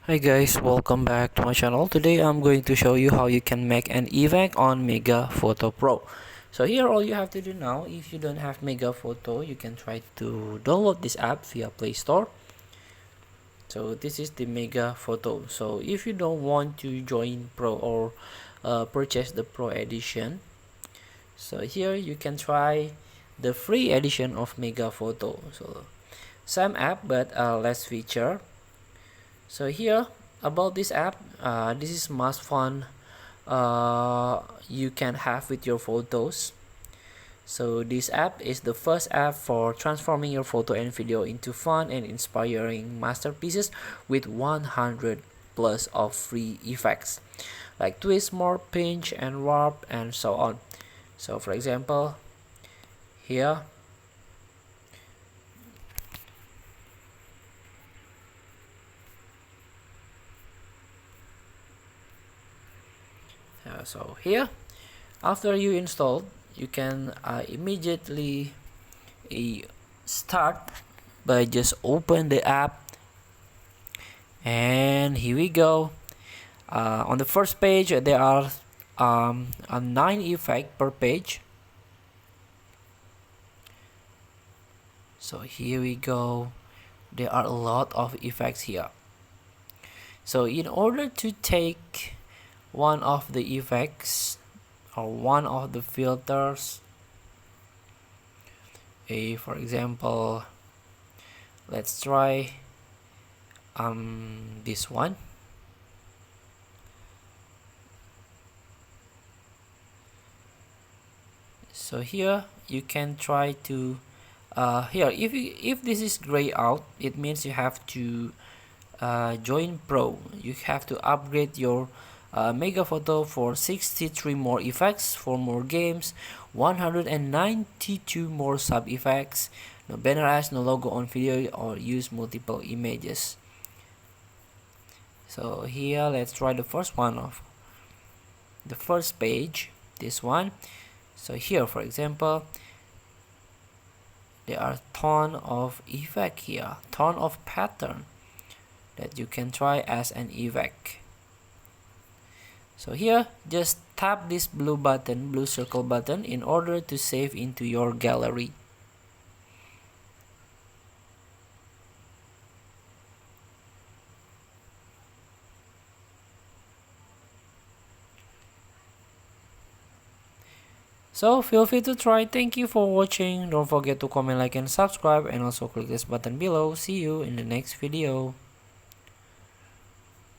Hi guys, welcome back to my channel. Today I'm going to show you how you can make an effect on Mega Photo Pro. So here all you have to do now, if you don't have Mega Photo, you can try to download this app via Play Store. So this is the Mega Photo. So if you don't want to join Pro or purchase the Pro edition, so here you can try the free edition of Mega Photo. So same app but less feature. So here about this app, this is most fun you can have with your photos. So this app is the first app for transforming your photo and video into fun and inspiring masterpieces with 100 plus of free effects like twist, morph, pinch and warp and so on. So for example, here so here after you install, you can immediately start by just open the app, and here we go. On the first page there are 9 effects per page. So here we go, there are a lot of effects here. So in order to take one of the effects or one of the filters, for example, let's try this one. So here you can try to here if this is gray out, it means you have to join Pro. You have to upgrade your Mega Photo for 63 more effects, 4 more games, 192 more sub effects, no banner ads, no logo on video, or use multiple images. So here let's try the first one of the first page, this one. So here for example, there are ton of effect here, ton of pattern that you can try as an effect. So here just tap this blue button, blue circle button, in order to save into your gallery. So feel free to try. Thank you for watching. Don't forget to comment, like and subscribe, and also click this button below. See you in the next video.